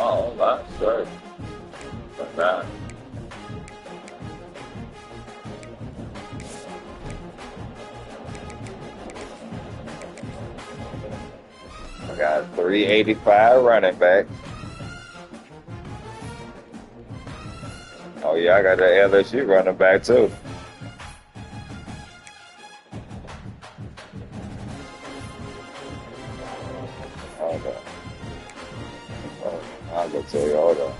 Oh, that's good. Like that. I got 385 running back. Oh yeah, I got the LSU running back too. Hold on. I'll go tell you. Hold on.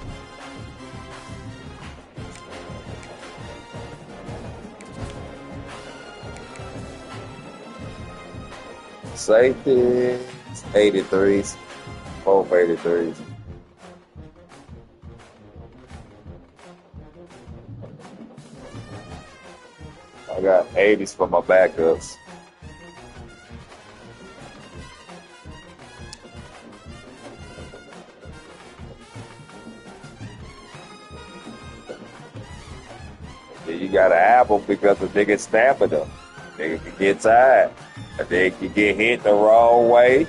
Safeties, 83s, both 83s. I got 80s for my backups. Then you got an apple because the nigga stamina. Nigga can get tired. And then you get hit the wrong way.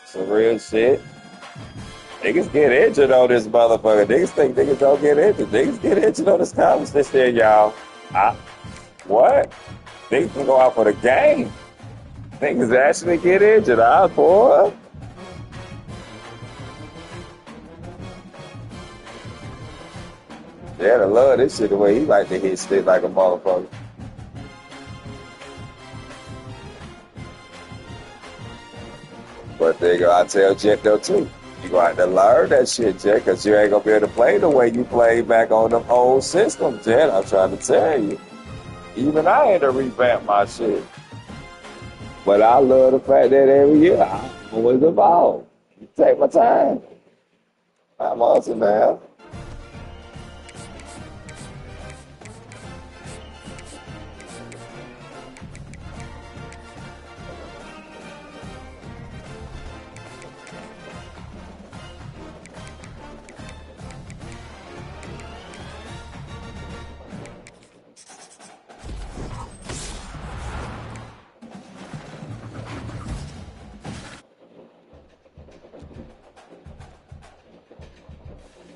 Some real shit. Niggas get injured on this motherfucker. Niggas think niggas don't get injured. Niggas get injured on this conversation, y'all. I, what? Niggas can go out for the game. Niggas actually get injured. Boy. Yeah, I love this shit the way he like to hit stick like a motherfucker. But there you go. I tell Jet though too. You gonna have to learn that shit, Jet, because you ain't gonna be able to play the way you played back on them old systems, Jet. I'm trying to tell you. Even I had to revamp my shit. But I love the fact that every year I always evolve. Take my time. I'm awesome, man.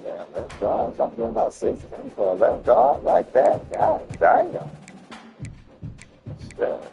Yeah, left guard, something about 16 for a left guard like that. God damn. Shit.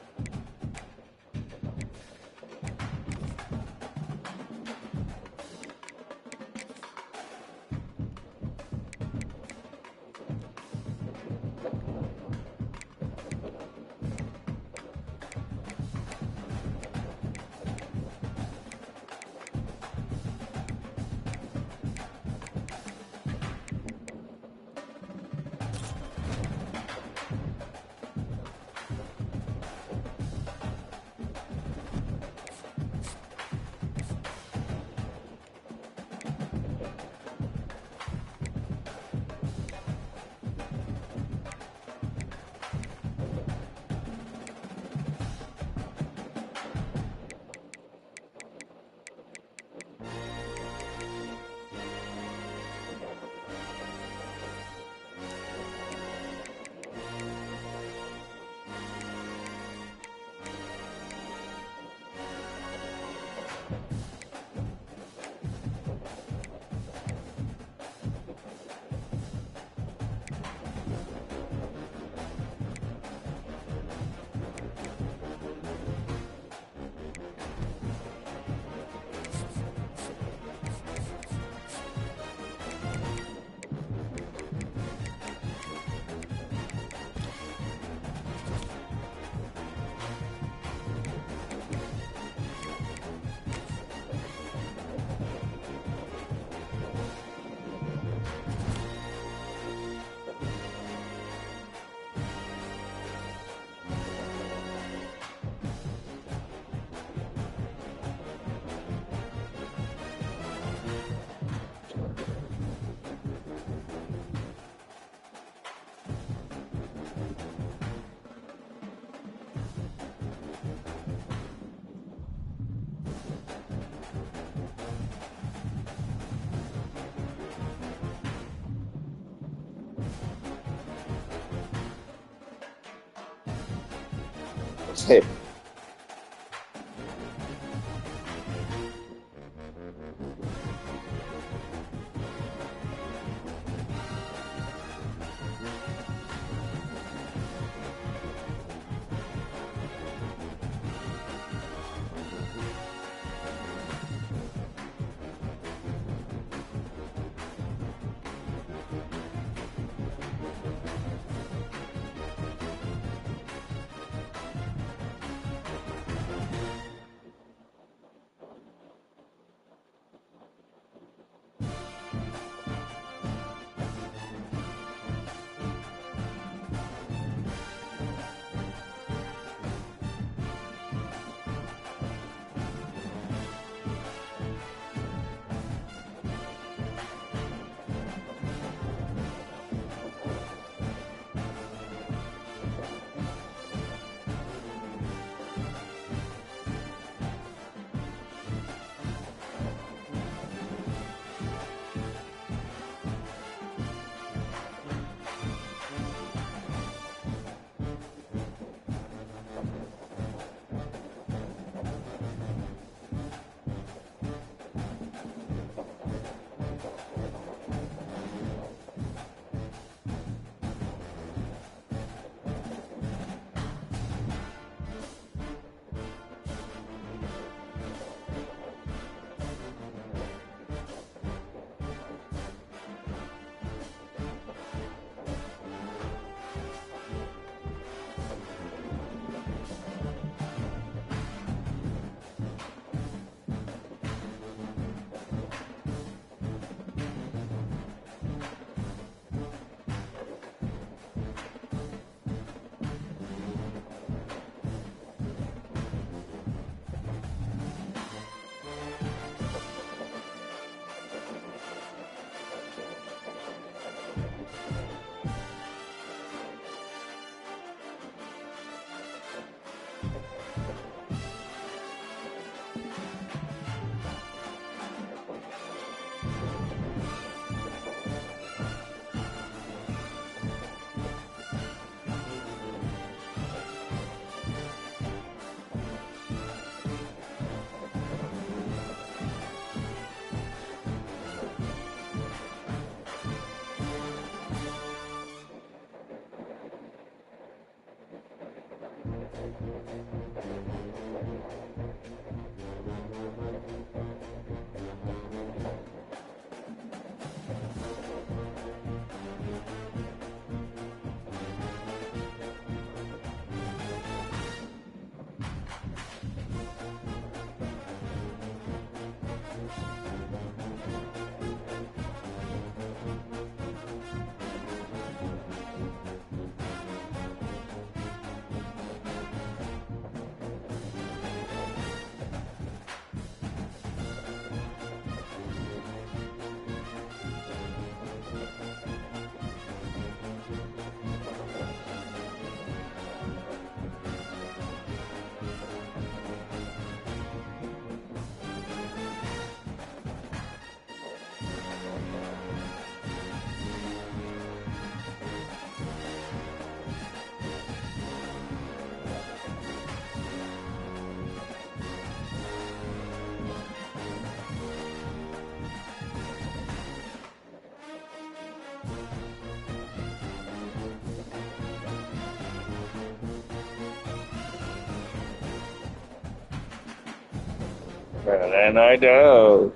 Shit. And I know.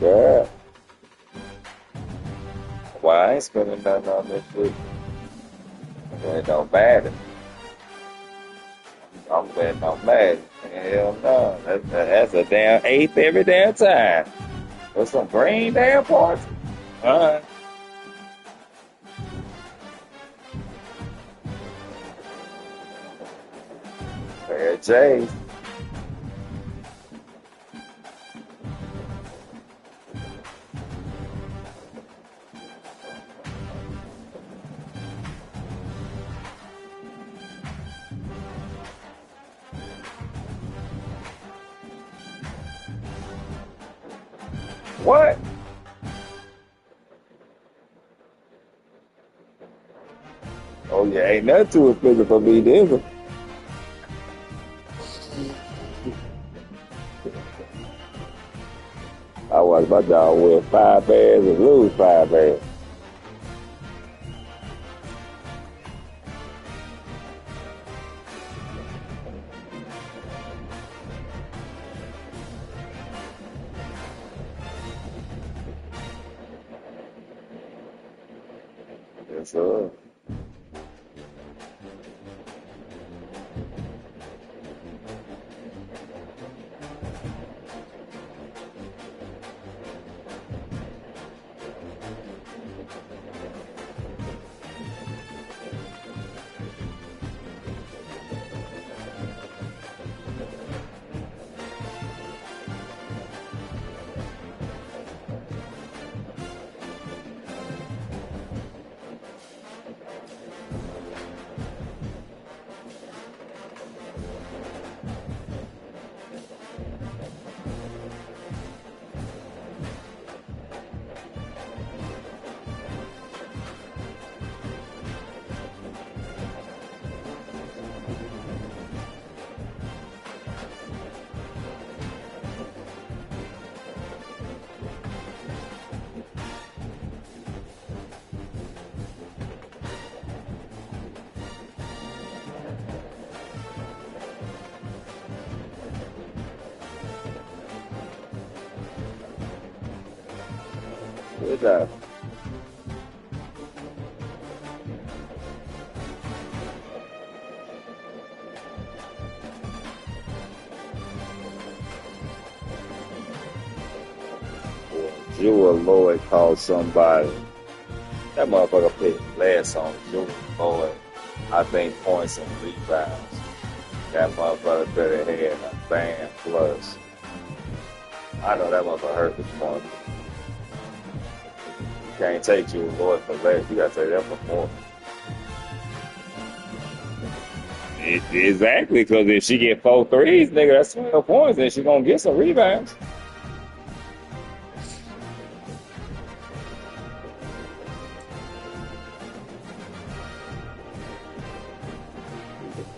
Yeah. Why I ain't spending nothing on this shit? It don't matter. I'm betting on Madden. Hell no. That's a damn eighth every damn time. With some green damn parts. Alright. Fair J's. What? Oh yeah, ain't nothing too expensive for me, neither. I watched my dog win 5 bands and lose 5 bands. Yes, sir. Good job. Jewel Lloyd called somebody. That motherfucker picked last on Jewel Lloyd. I think points and rebounds. That motherfucker could have had a band plus. I know that motherfucker hurt this morning. You can't take Jewel Lloyd for less. You gotta take that for more. Exactly, because if she get 4 threes, nigga, that's 12 points, and she gonna get some rebounds.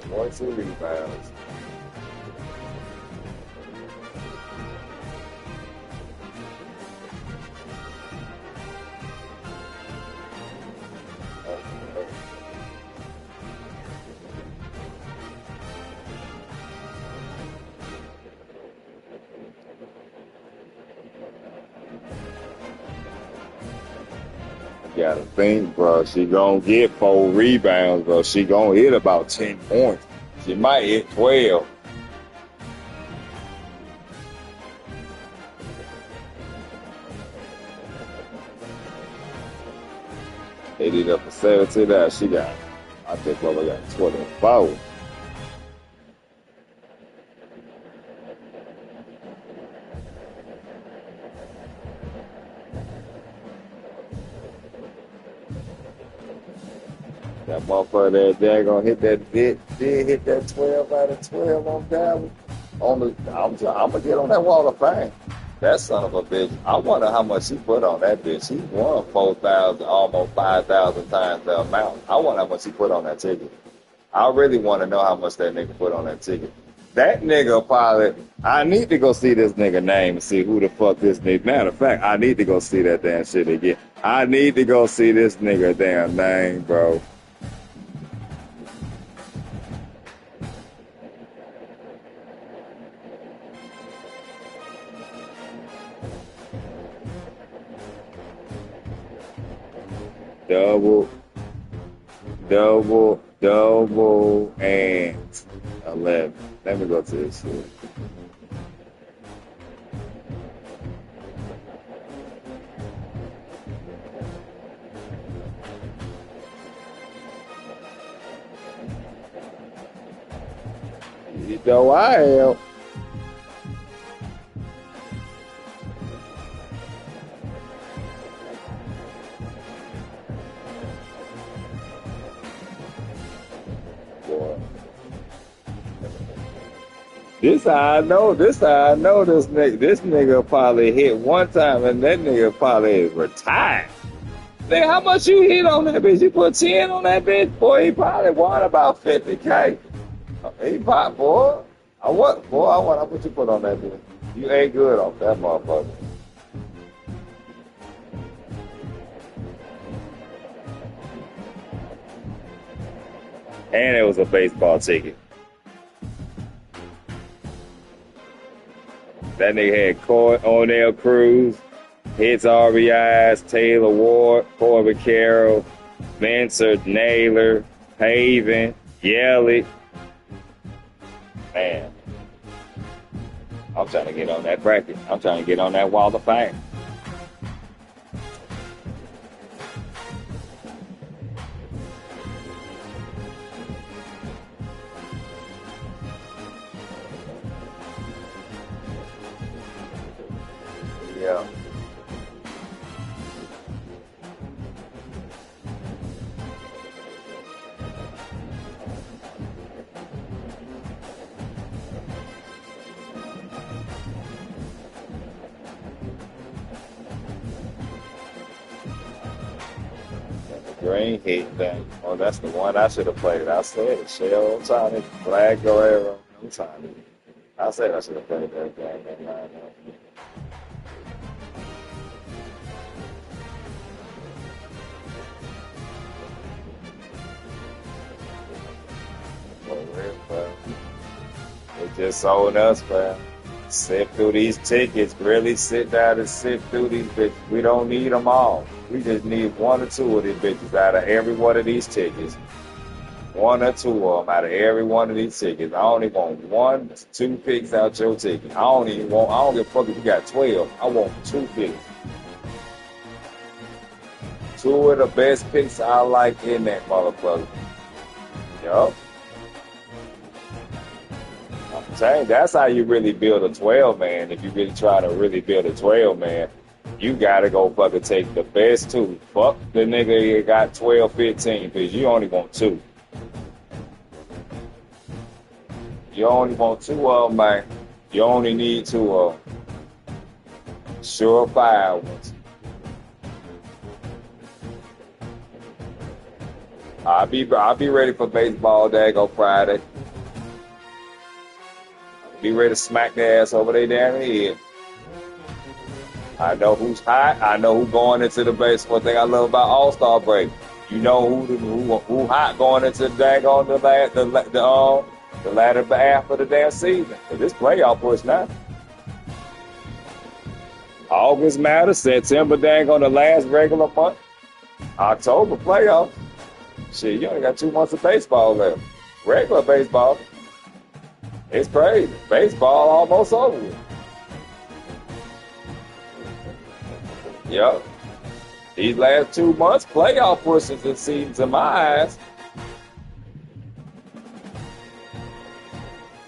Points and rebounds. You gotta think, bro. She gonna get 4 rebounds, bro. She gonna hit about 10 points. She might hit 12. They did up for 17 now. She got, I think, Bubba got 24. That motherfucker there gonna hit that bit, did hit that 12 out of 12 on that one. I'm gonna get on that wall of fame. That son of a bitch. I wonder how much he put on that bitch. He won 4,000, almost 5,000 times the amount. I wonder how much he put on that ticket. I really want to know how much that nigga put on that ticket. That nigga probably, I need to go see this nigga name and see who the fuck this nigga. Matter of fact, I need to go see that damn shit again. I need to go see this nigga damn name, bro. Double, and 11. Let me go to this shit. You know I am. Boy. This how I know. This how I know this nigga. This nigga probably hit one time, and that nigga probably is retired. Nigga, how much you hit on that bitch? You put 10 on that bitch, boy. He probably won about 50K. He probably, boy. I want how much you put on that bitch? You ain't good off that motherfucker. And it was a baseball ticket. That nigga had O'Neal Cruz, hits RBIs, Taylor Ward, Corbin Carroll, Vincent Naylor, Haven, Yelich. Man, I'm trying to get on that bracket. I'm trying to get on that wall of fame. Yeah. Green hit thing. Oh, that's the one I should have played. I said it. Shell Tony, Flag Guerrero, Tony. I said I should have played that game that night. For real, bro. They just sold us, bro. Sit through these tickets. Really sit down and sit through these bitches. We don't need them all. We just need one or two of these bitches out of every one of these tickets. One or two of them out of every one of these tickets. I only want 1, 2 picks out your ticket. I don't give a fuck if you got 12. I want 2 picks. 2 of the best picks I like in that motherfucker. Yup. I'm saying that's how you really build a 12 man. If you really try to really build a 12 man, you gotta go fucking take the best 2. Fuck the nigga that got 12, 15, because you only want 2. You only want 2 of them, man. You only need 2 of them. Surefire ones. I'll be ready for baseball dago Friday. Be ready to smack their ass over their damn head. I know who's hot. I know who's going into the base. One thing I love about All-Star break, you know who hot going into the daggone the latter half of the damn season. But this playoff push now. August matters. September daggone the last regular month. October playoffs. Shit, you only got 2 months of baseball left. Regular baseball. It's crazy. Baseball almost over with. Yep. These last 2 months, playoff pushes, it seems to my eyes.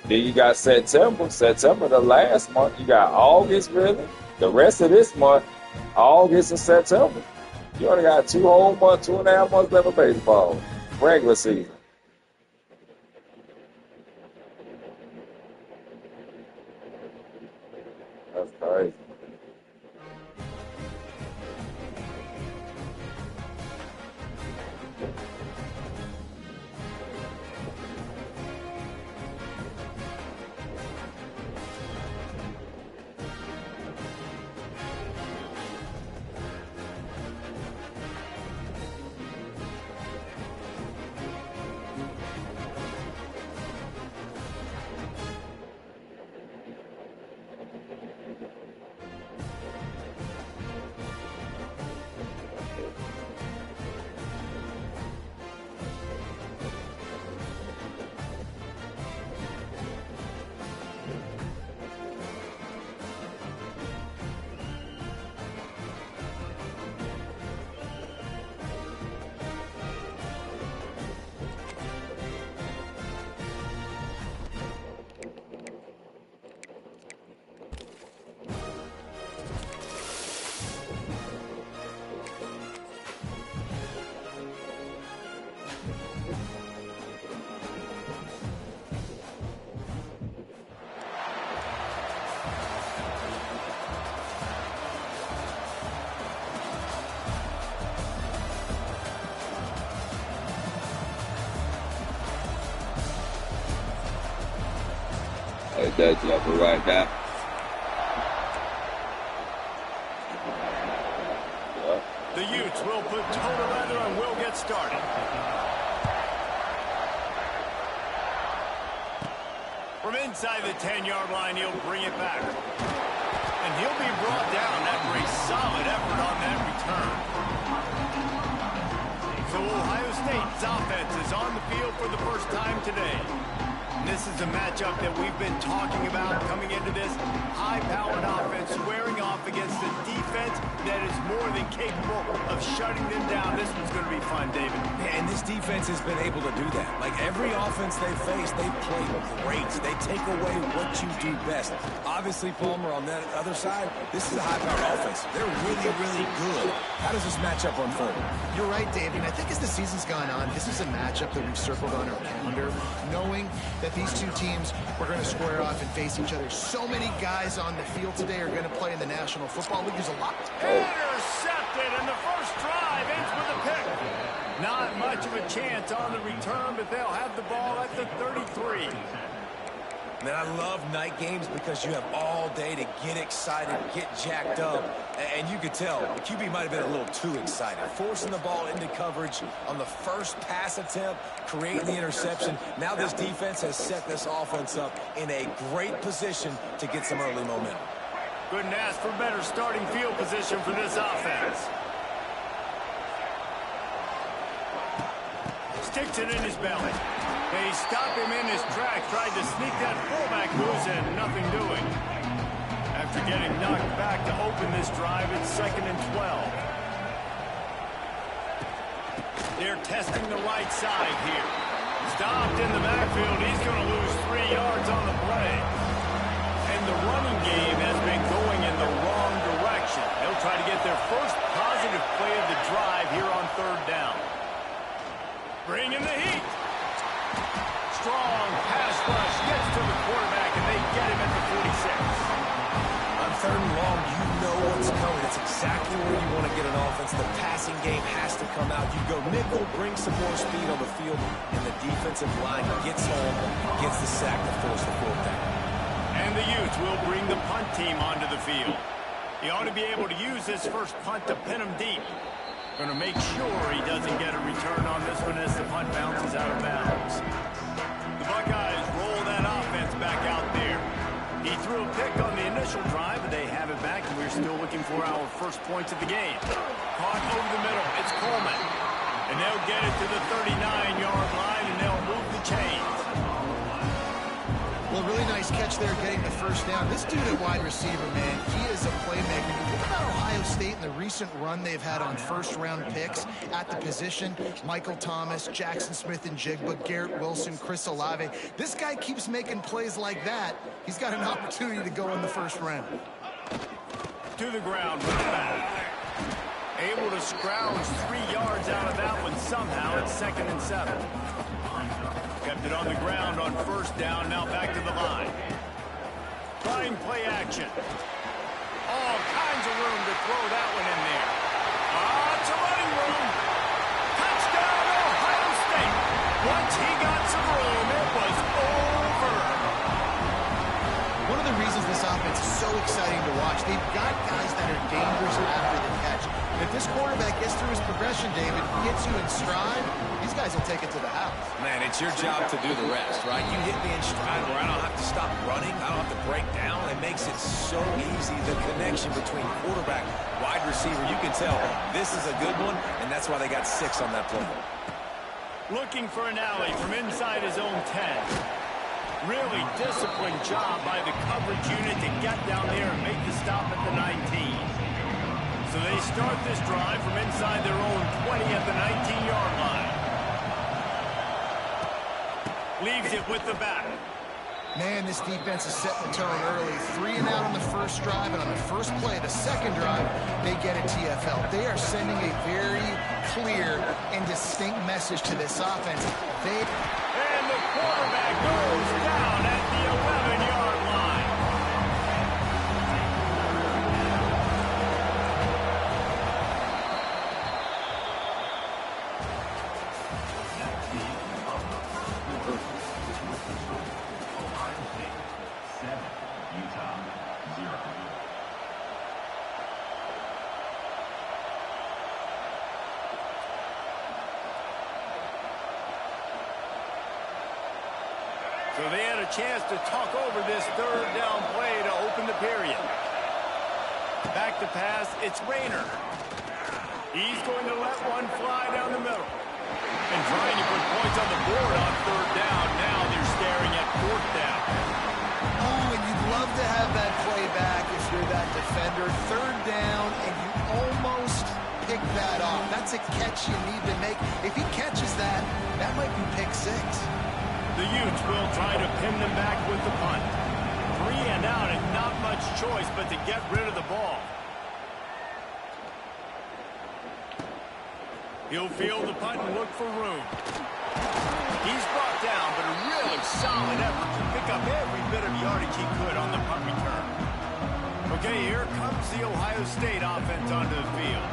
Then you got September. September, the last month. You got August, really. The rest of this month, August and September. You only got 2 whole months, 2.5 months left of baseball. Regular season. That's crazy. That jumper right now. Yeah. The Utes will put total weather and will get started. From inside the 10-yard line, he'll bring it back. And he'll be brought down after a solid effort on that return. So Ohio State's offense is on the field for the first time today. And this is a matchup that we've been talking about coming into this. High-powered offense squaring off against a defense that is more than capable of shutting them down. This one's going to be fun, David. And this defense has been able to do that. Like every offense they face, they play great. They take away what you do best. Obviously, Palmer, on that other side, this is a high-powered offense. They're really, really good. How does this matchup unfold? You're right, David. And I think as the season's gone on, this is a matchup that we've circled on our calendar, knowing that these two teams were going to square off and face each other. So many guys on the field today are going to play in the National Football League. There's a lot. Intercepted, and the first drive ends with a pick. Not much of a chance on the return, but they'll have the ball at the 33. Man, I love night games because you have all day to get excited, get jacked up. And you could tell the QB might have been a little too excited. Forcing the ball into coverage on the first pass attempt, creating the interception. Now this defense has set this offense up in a great position to get some early momentum. Couldn't ask for better starting field position for this offense. Sticks it in his belly. They stop him in his tracks, tried to sneak that fullback loose and nothing doing. After getting knocked back to open this drive, it's 2nd and 12. They're testing the right side here. Stopped in the backfield. He's going to lose 3 yards on the play. And the running game has been going in the wrong direction. They'll try to get their first positive play of the drive here on 3rd down. Bring in the heat. Strong pass rush gets to the quarterback, and they get him at the 46. On 3rd and long, you know what's coming. It's exactly where you want to get an offense. The passing game has to come out. You go nickel, bring some more speed on the field, and the defensive line gets home, gets the sack to force the 4th down. And the Utes will bring the punt team onto the field. He ought to be able to use this first punt to pin him deep. Going to make sure he doesn't get a return on this one as the punt bounces out of bounds. The Buckeyes roll that offense back out there. He threw a pick on the initial drive, but they have it back, and we're still looking for our first points of the game. Caught over the middle. It's Coleman. And they'll get it to the 39-yard line, and they'll move the chains. Well, really nice catch there getting the first down. This dude at wide receiver, man, he is a playmaker. You think about Ohio State and the recent run they've had on first-round picks at the position. Michael Thomas, Jackson Smith and Jigba, Garrett Wilson, Chris Olave. This guy keeps making plays like that. He's got an opportunity to go in the first round. To the ground with the back. Able to scrounge 3 yards out of that one somehow. It's 2nd and 7. Kept it on the ground on 1st down. Now back to the line. Trying play action. All kinds of room to throw that one in there. Lots of running room. Touchdown, Ohio State. Once he got some room, it was over. One of the reasons this offense is so exciting to watch, they've got guys that are dangerous after the catch. And if this quarterback gets through his progression, David, gets you in stride, these guys will take it to the house. Man, it's your job to do the rest, right? You hit me in stride where I don't have to stop running. I don't have to break down. It makes it so easy. The connection between quarterback, wide receiver, you can tell this is a good one, and that's why they got 6 on that play. Looking for an alley from inside his own 10. Really disciplined job by the coverage unit to get down there and make the stop at the 19. So they start this drive from inside their own 20 at the 19-yard line. Leaves it with the back. Man, this defense is setting the tone early. 3 and out on the first drive, and on the first play, the second drive, they get a TFL. They are sending a very clear and distinct message to this offense. And the quarterback goes down at the 11-yard line. So they had a chance to talk over this third down play to open the period. Back to pass, it's Rayner. He's going to let one fly down the middle. And trying to put points on the board on third down. Now they're staring at fourth down. Oh, and you'd love to have that play back if you're that defender. Third down, and you almost pick that off. That's a catch you need to make. If he catches that, that might be pick six. The Utes will try to pin them back with the punt. 3 and out and not much choice but to get rid of the ball. He'll field the punt and look for room. He's brought down, but a really solid effort to pick up every bit of yardage he could on the punt return. Okay, here comes the Ohio State offense onto the field.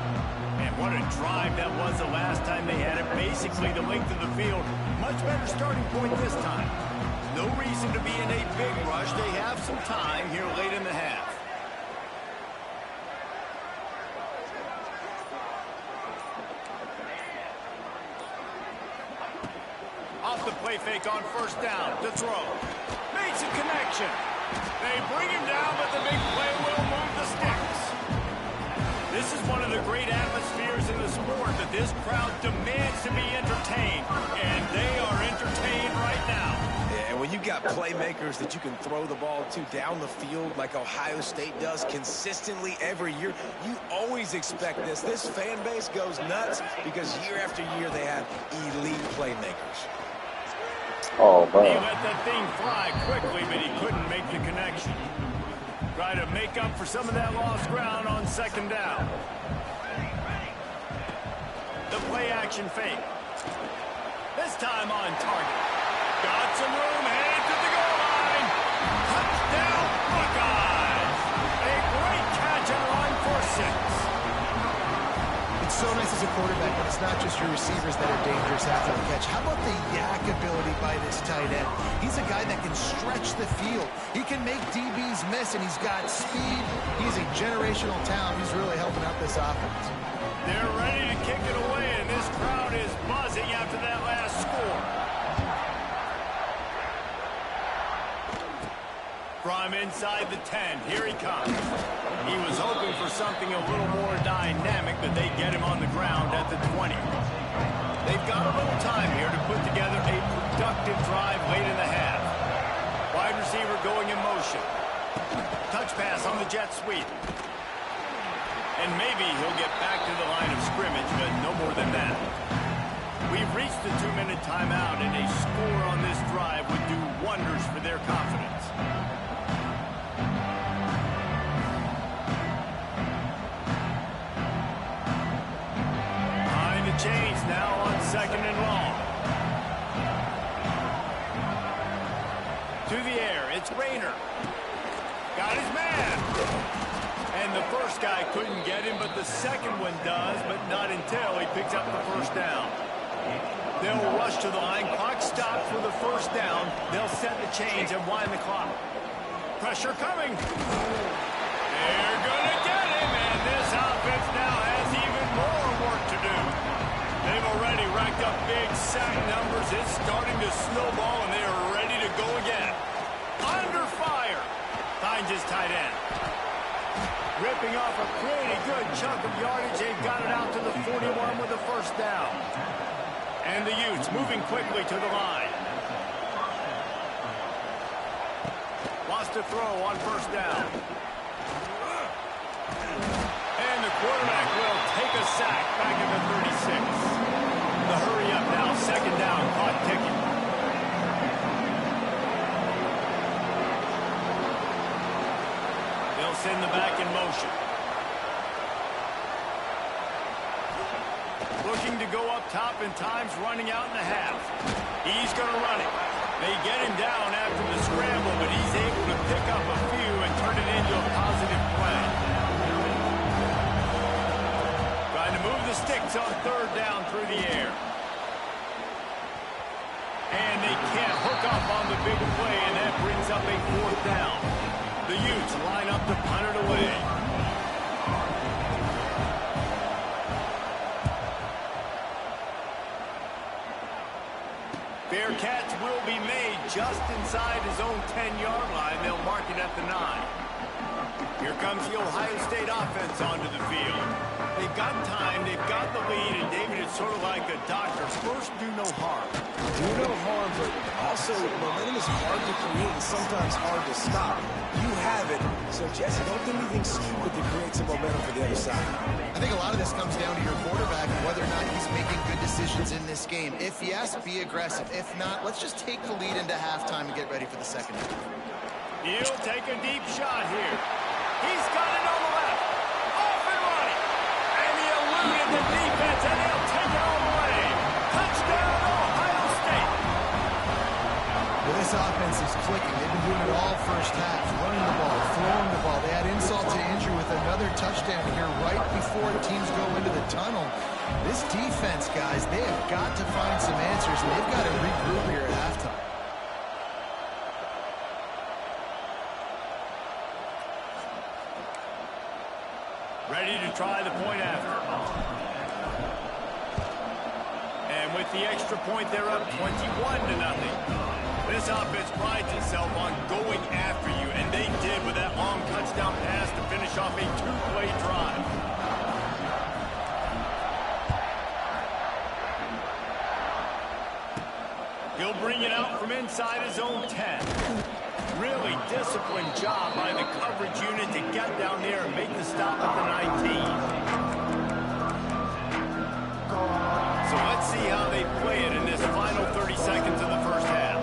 And what a drive that was the last time they had it. Basically the length of the field. Much better starting point this time. No reason to be in a big rush. They have some time here late in the half. Off the play fake on first down to throw. Makes a connection. They bring him down, but the big play will move the sticks. This is one of the great atmospheres in the sport that this crowd demands to be entertained, and they are entertained right now. Yeah, and when you got playmakers that you can throw the ball to down the field like Ohio State does consistently every year, you always expect this. This fan base goes nuts because year after year they have elite playmakers. Oh, He man. let that thing fly quickly, but he couldn't make the connection. Try to make up for some of that lost ground on second down. The play action fake. This time on target. Got some room, headed to the goal line. Touchdown, Buckeyes. A great catch and run for 6. It's so nice as a quarterback when it's not just your receivers that are dangerous after the catch. How about the yak ability by this tight end? He's a guy that can stretch the field. He can make DBs miss, and he's got speed. He's a generational talent. He's really helping out this offense. They're ready to kick it away, and this crowd is buzzing after that last score. From inside the 10, here he comes. He was hoping for something a little more dynamic, but they get him on the ground at the 20. They've got a little time here to put together a productive drive late in the half. Wide receiver going in motion. Touch pass on the jet sweep. And maybe he'll get back to the line of scrimmage, but no more than that. We've reached the 2-minute timeout, and a score on this drive would do wonders for their confidence. Behind the chains now on second and long. To the air, it's Rayner. Got his man. And the first guy couldn't get him, but the second one does, but not until he picks up the first down. They'll rush to the line. Clock stopped for the first down. They'll set the chains and wind the clock. Pressure coming. They're going to get him, and this offense now has even more work to do. They've already racked up big sack numbers. It's starting to snowball, and they are ready to go again. Under fire. Finds his tight end. Ripping off a pretty good chunk of yardage. They've got it out to the 41 with the first down. And the Utes moving quickly to the line. Lost a throw on first down. And the quarterback will take a sack back at the 36. The hurry up now, second down, clock ticking. They'll send the back in motion. Looking to go up top, and time's running out in the half. He's going to run it. They get him down after the scramble, but he's able to pick up a few and turn it into a positive play. Trying to move the sticks on third down through the air. And they can't hook up on the big play, and that brings up a fourth down. The Utes line up to punt it away. Bearcats will be made just inside his own 10-yard line. They'll mark it at the 9. Here comes the Ohio State offense onto the field. They've got time, they've got the lead, and David, it's sort of like a doctor. First, do no harm. Do no harm, but also momentum is hard to create and sometimes hard to stop. You have it, so Jesse, don't do anything stupid to create some momentum for the other side. I think a lot of this comes down to your quarterback and whether or not he's making good decisions in this game. If yes, be aggressive. If not, let's just take the lead into halftime and get ready for the second half. He'll take a deep shot here. He's got it on the left. Off and running. And he eluded the defense, and he'll take it all the way. Touchdown, Ohio State. Well, this offense is clicking. They've been doing it all first half. Running the ball, throwing the ball. They add insult to injury with another touchdown here right before teams go into the tunnel. This defense, guys, they have got to find some answers, and they've got to regroup here at halftime. Ready to try the point after. And with the extra point, they're up 21-0. This offense prides itself on going after you, and they did with that long touchdown pass to finish off a 2-play drive. He'll bring it out from inside his own 10. Really disciplined job by the coverage unit to get down there and make the stop at the 19. So let's see how they play it in this final 30 seconds of the first half.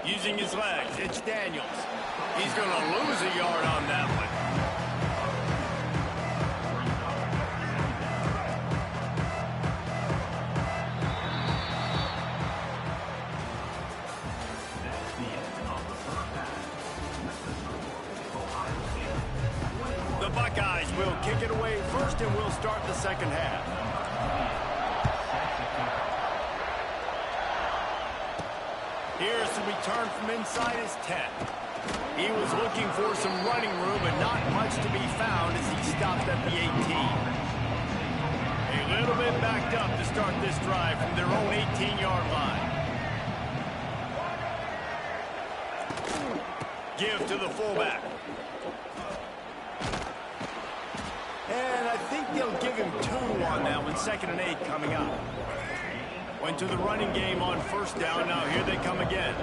Using his legs, it's Daniels. He's going to lose a yard on that one. Buckeyes will kick it away first, and we'll start the second half. Here's the return from inside his 10. He was looking for some running room, but not much to be found as he stopped at the 18. A little bit backed up to start this drive from their own 18-yard line. Give to the fullback. And I think they'll give him 2 on that one. 2nd and 8 coming up. Went to the running game on first down. Now here they come again.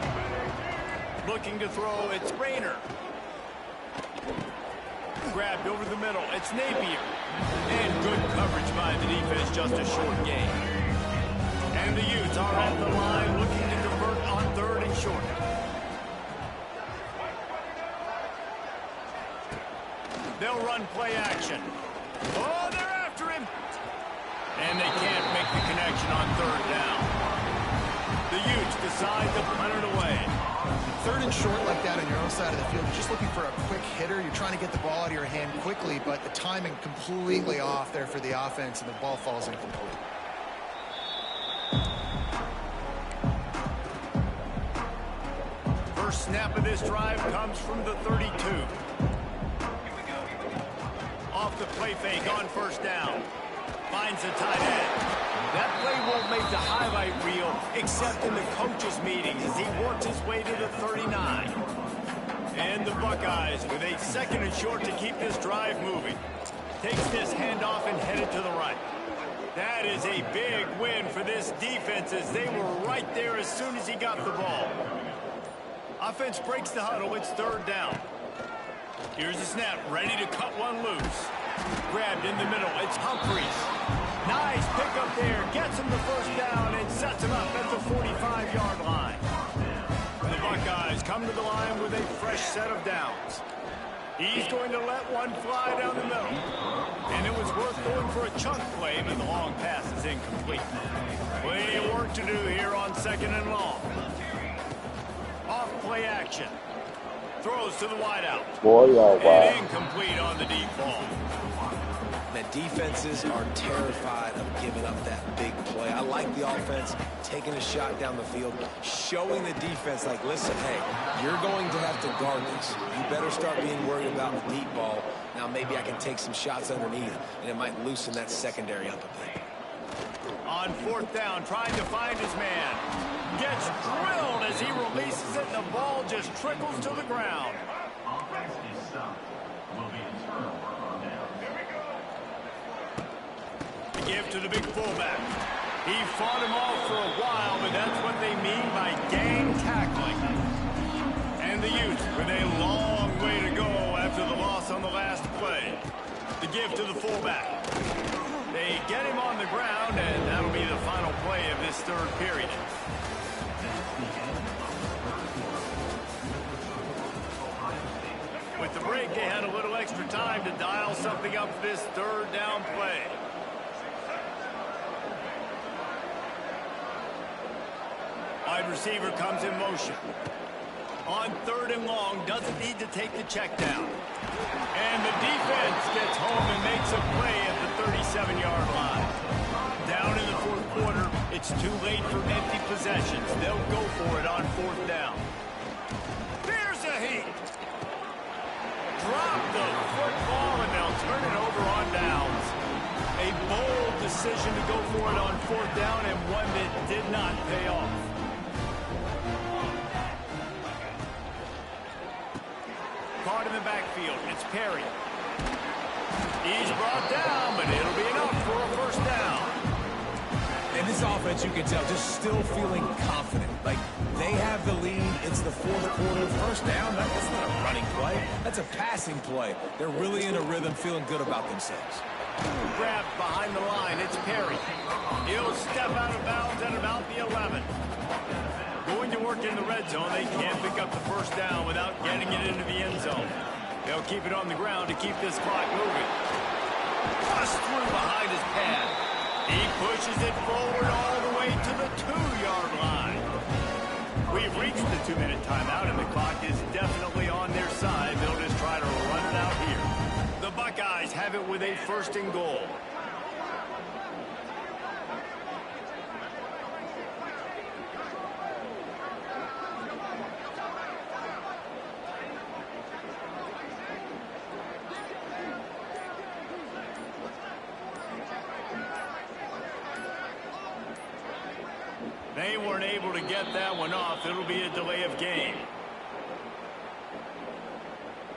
Looking to throw. It's Rayner. Grabbed over the middle. It's Napier. And good coverage by the defense. Just a short gain. And the Utes are at the line looking to convert on 3rd and short. They'll run play action. Oh, they're after him. And they can't make the connection on 3rd down. The Utes decide to punt it away. 3rd and short like that on your own side of the field. You're just looking for a quick hitter. You're trying to get the ball out of your hand quickly, but the timing completely off there for the offense, and the ball falls incomplete. First snap of this drive comes from the 32. Off the play fake on first down. Finds the tight end. That play won't make the highlight reel except in the coaches' meetings as he works his way to the 39. And the Buckeyes with a 2nd and short to keep this drive moving. Takes this handoff and headed to the right. That is a big win for this defense as they were right there as soon as he got the ball. Offense breaks the huddle. It's 3rd down. Here's the snap, ready to cut one loose. Grabbed in the middle, it's Humphreys. Nice pickup there, gets him the first down and sets him up at the 45-yard line. The Buckeyes come to the line with a fresh set of downs. He's going to let one fly down the middle. And it was worth going for a chunk play, but the long pass is incomplete. Plenty of work to do here on 2nd and long. Off play action. Throws to the wideout. And incomplete on the deep ball. The defenses are terrified of giving up that big play. I like the offense taking a shot down the field, showing the defense like, listen, hey, you're going to have to guard this. You better start being worried about the deep ball Now maybe I can take some shots underneath, and it might loosen that secondary up a bit. On 4th down, trying to find his man. Gets drilled as he releases it, and the ball just trickles to the ground. The give to the big fullback. He fought him off for a while, but that's what they mean by gang tackling. And the Utes with a long way to go after the loss on the last play. The give to the fullback. They get him on the ground, and that'll be the final play of this 3rd period. With the break, they had a little extra time to dial something up for this 3rd down play. Wide receiver comes in motion. On 3rd and long, doesn't need to take the check down. And the defense gets home and makes a play at the 37-yard line. Down in the 4th quarter, it's too late for empty possessions. They'll go for it on 4th down. There's a heat. Drop the football, and they'll turn it over on downs. A bold decision to go for it on 4th down, and one that did not pay off. Caught in the backfield. It's Perry. He's brought down, but it'll be enough for a 1st down. And this offense, you can tell, just still feeling confident. Like, they have the lead. It's the 4th quarter. 1st down, that's not a running play. That's a passing play. They're really in a rhythm, feeling good about themselves. Grabbed behind the line. It's Perry. He'll step out of bounds at about the 11. Going to work in the red zone. They can't pick up the 1st down without getting it into the end zone. They'll keep it on the ground to keep this clock moving. Bust through behind his pad. He pushes it forward all the way to the 2-yard line. We've reached the 2-minute timeout, and the clock is definitely on their side. They'll just try to run it out here. The Buckeyes have it with a 1st and goal. They weren't able to get that one off. It'll be a delay of game.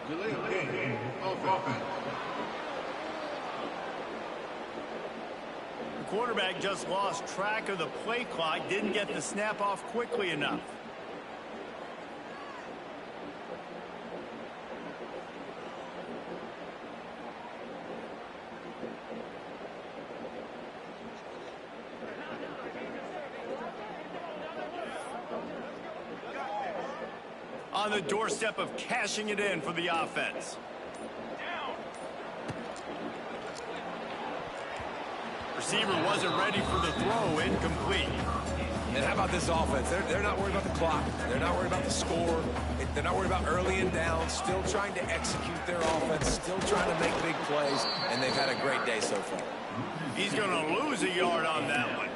Delay of game. Offense. The quarterback just lost track of the play clock. Didn't get the snap off quickly enough. On the doorstep of cashing it in for the offense. Receiver wasn't ready for the throw. Incomplete. And how about this offense? They're not worried about the clock. They're not worried about the score. They're not worried about early and down. Still trying to execute their offense. Still trying to make big plays. And they've had a great day so far. He's going to lose a yard on that one.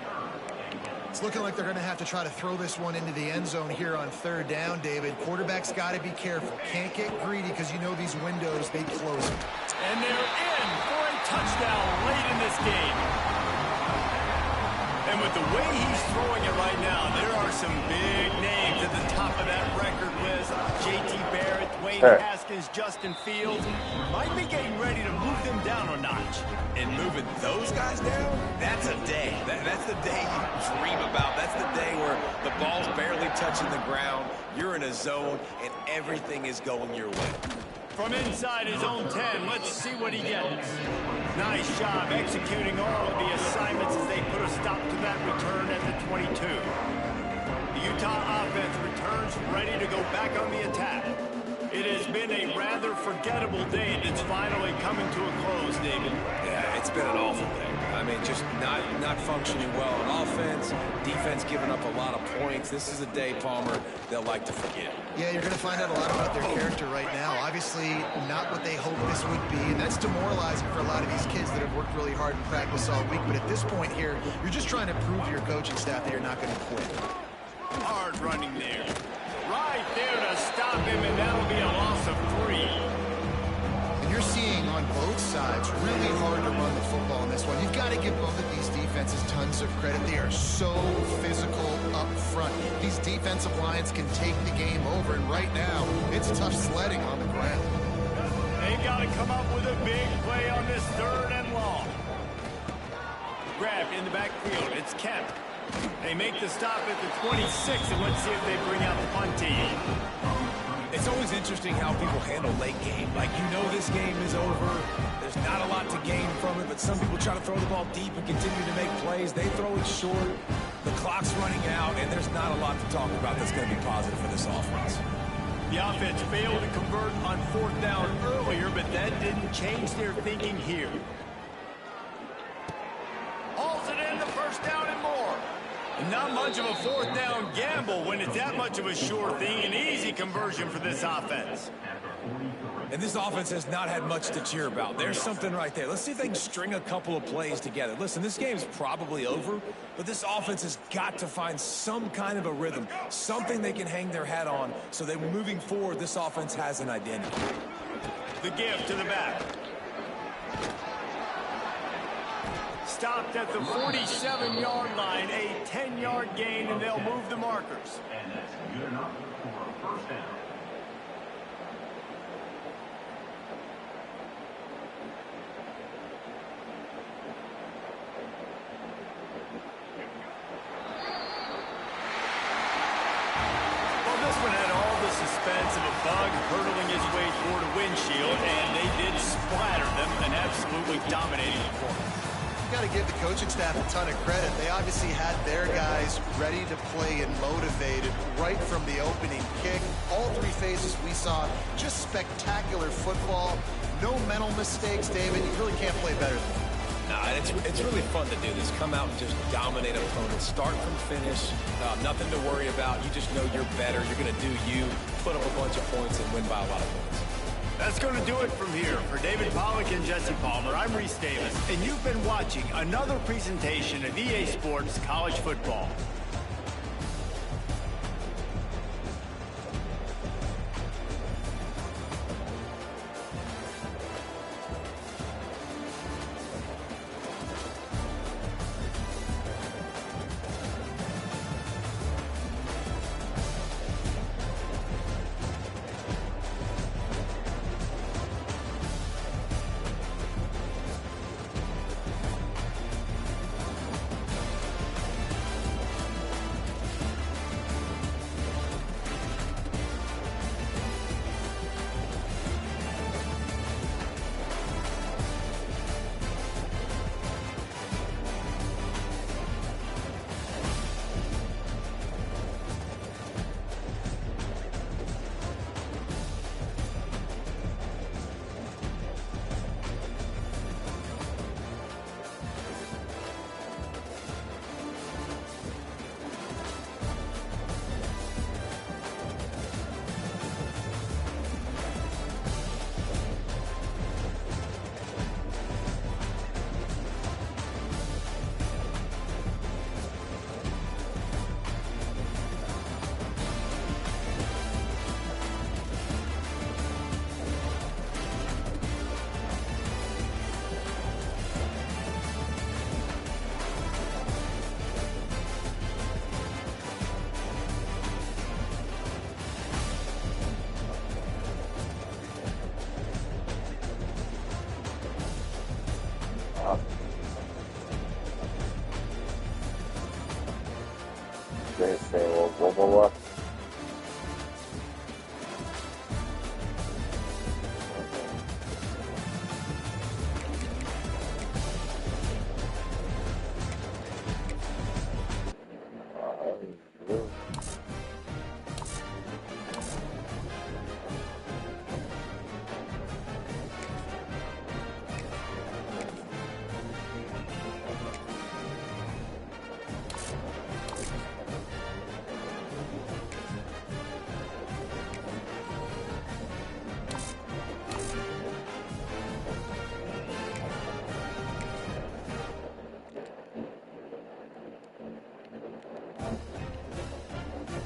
It's looking like they're going to have to try to throw this one into the end zone here on 3rd down, David. Quarterback's got to be careful. Can't get greedy because you know these windows, they close them. And they're in for a touchdown late in this game. And with the way he's throwing it right now, there are some big names at the top of that record list. J.T. Barrett, Dwayne Haskins, Justin Fields. Might be getting ready to move them down a notch. And moving those guys down, that's a day. That's the day you dream about. That's the day where the ball's barely touching the ground, you're in a zone, and everything is going your way. From inside his own 10, let's see what he gets. Nice job executing all of the assignments as they put a stop to that return at the 22. The Utah offense returns ready to go back on the attack. It has been a rather forgettable day that's finally coming to a close, David. Yeah, it's been an awful day. I mean, just not functioning well on offense, defense giving up a lot of points. This is a day, Palmer, they'll like to forget. Yeah, you're going to find out a lot about their character right now. Obviously, not what they hoped this would be, and that's demoralizing for a lot of these kids that have worked really hard in practice all week. But at this point here, you're just trying to prove to your coaching staff that you're not going to quit. Hard running there. Right there to stop him, and that'll be a loss of 3. And you're seeing on both sides really hard to run the football in this one. You've got to give both of these defenses tons of credit. They are so physical up front. These defensive lines can take the game over, and right now, it's tough sledding on the ground. They've got to come up with a big play on this 3rd and long. Grabbed in the backfield. It's Kemp. They make the stop at the 26, and let's see if they bring out the punt team. It's always interesting how people handle late game. Like, you know this game is over. There's not a lot to gain from it, but some people try to throw the ball deep and continue to make plays. They throw it short. The clock's running out, and there's not a lot to talk about that's going to be positive for this offense. The offense failed to convert on 4th down earlier, but that didn't change their thinking here. Hauls it in the 1st down and more. Not much of a 4th down gamble when it's that much of a sure thing. An easy conversion for this offense. And this offense has not had much to cheer about. There's something right there. Let's see if they can string a couple of plays together. Listen, this game's probably over, but this offense has got to find some kind of a rhythm, something they can hang their hat on so that moving forward, this offense has an identity. The give to the back. Stopped at the 47-yard line, a 10-yard gain, and they'll move the markers. And that's good enough for a 1st down. Well, this one had all the suspense of a bug hurtling its way toward a windshield, and they did splatter them and absolutely dominating the performance. Got to give the coaching staff a ton of credit. They obviously had their guys ready to play and motivated right from the opening kick. All 3 phases we saw, just spectacular football. No mental mistakes, David. You really can't play better than that. No, and it's really fun to do this. Come out and just dominate opponents. Start from finish. Nothing to worry about. You just know you're better. You're going to do you, put up a bunch of points, and win by a lot of points. That's going to do it from here. For David Pollack and Jesse Palmer, I'm Reese Davis, and you've been watching another presentation of EA Sports College Football. Say one more.